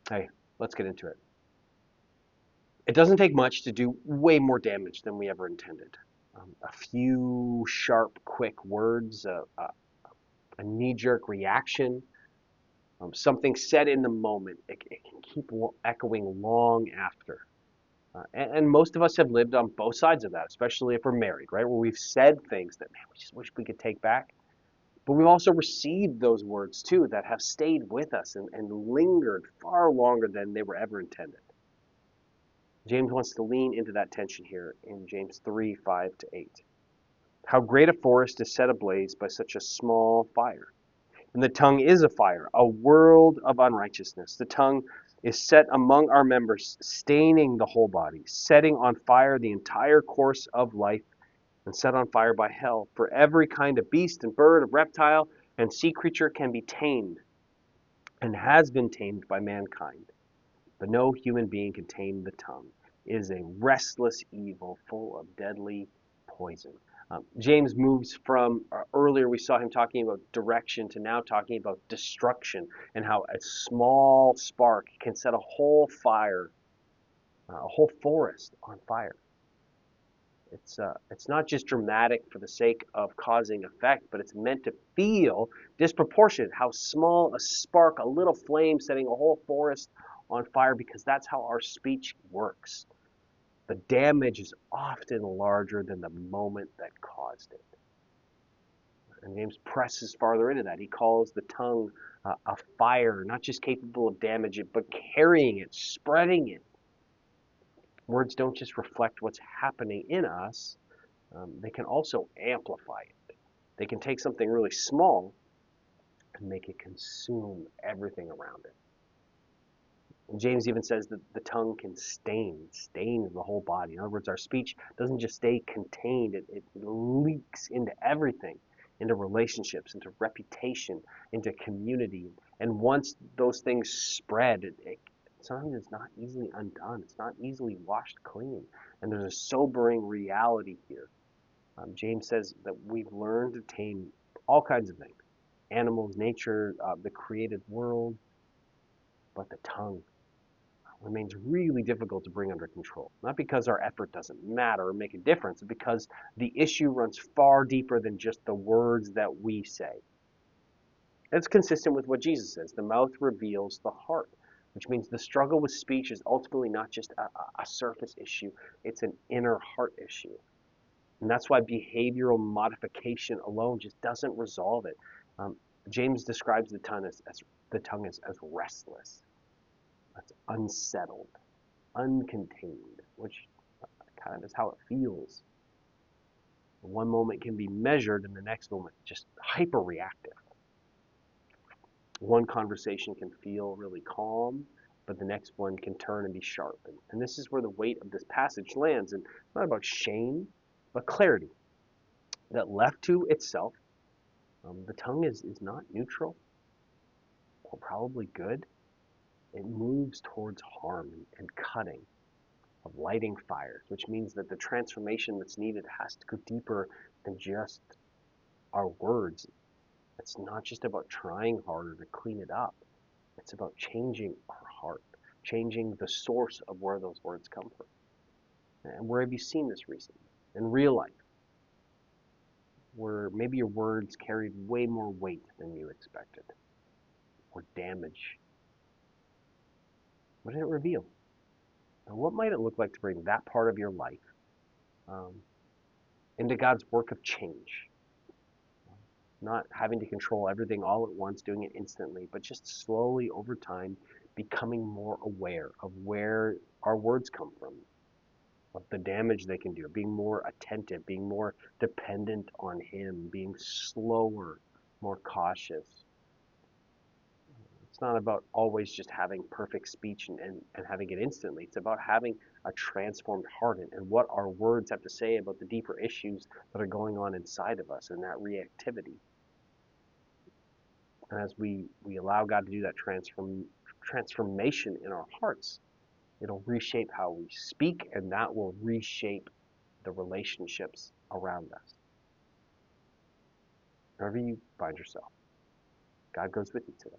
Hey, let's get into it. It doesn't take much to do way more damage than we ever intended. A few sharp, quick words, a knee-jerk reaction, something said in the moment, it can keep echoing long after. And most of us have lived on both sides of that, especially if we're married, right? Where we've said things that, man, we just wish we could take back. But we've also received those words too that have stayed with us and lingered far longer than they were ever intended. James wants to lean into that tension here in James 3, 5 to 8. How great a forest is set ablaze by such a small fire. And the tongue is a fire, a world of unrighteousness. The tongue is set among our members, staining the whole body, setting on fire the entire course of life, and set on fire by hell. For every kind of beast and bird, of reptile, and sea creature can be tamed, and has been tamed by mankind. But no human being can tame the tongue. It is a restless evil full of deadly poison. James moves from earlier we saw him talking about direction to now talking about destruction and how a small spark can set a whole fire, a whole forest on fire. It's not just dramatic for the sake of causing effect, but it's meant to feel disproportionate. How small a spark, a little flame setting a whole forest on fire, because that's how our speech works. The damage is often larger than the moment that caused it. And James presses farther into that. He calls the tongue a fire, not just capable of damage it, but carrying it, spreading it. Words don't just reflect what's happening in us, they can also amplify it. They can take something really small and make it consume everything around it. And James even says that the tongue can stain the whole body. In other words, our speech doesn't just stay contained, it leaks into everything, into relationships, into reputation, into community. And once those things spread, sometimes it's not easily undone. It's not easily washed clean. And there's a sobering reality here. James says that we've learned to tame all kinds of things, animals, nature, the created world, but the tongue remains really difficult to bring under control. Not because our effort doesn't matter or make a difference, but because the issue runs far deeper than just the words that we say. It's consistent with what Jesus says. The mouth reveals the heart, which means the struggle with speech is ultimately not just a surface issue, it's an inner heart issue. And that's why behavioral modification alone just doesn't resolve it. James describes the tongue as restless. That's unsettled, uncontained, which kind of is how it feels. One moment can be measured and the next moment just hyper reactive. One conversation can feel really calm, but the next one can turn and be sharp. And this is where the weight of this passage lands. And it's not about shame, but clarity. That left to itself, the tongue is not neutral or probably good. It moves towards harm and cutting, of lighting fires, which means that the transformation that's needed has to go deeper than just our words. It's not just about trying harder to clean it up. It's about changing our heart, changing the source of where those words come from. And where have you seen this recently? In real life, where maybe your words carried way more weight than you expected, or damage. What did it reveal? And what might it look like to bring that part of your life um, into God's work of change? Not having to control everything all at once, doing it instantly, but just slowly over time becoming more aware of where our words come from, of the damage they can do, being more attentive, being more dependent on Him, being slower, more cautious. It's not about always just having perfect speech and having it instantly. It's about having a transformed heart and what our words have to say about the deeper issues that are going on inside of us and that reactivity. And as we allow God to do that transformation in our hearts, it'll reshape how we speak, and that will reshape the relationships around us. Wherever you find yourself, God goes with you today.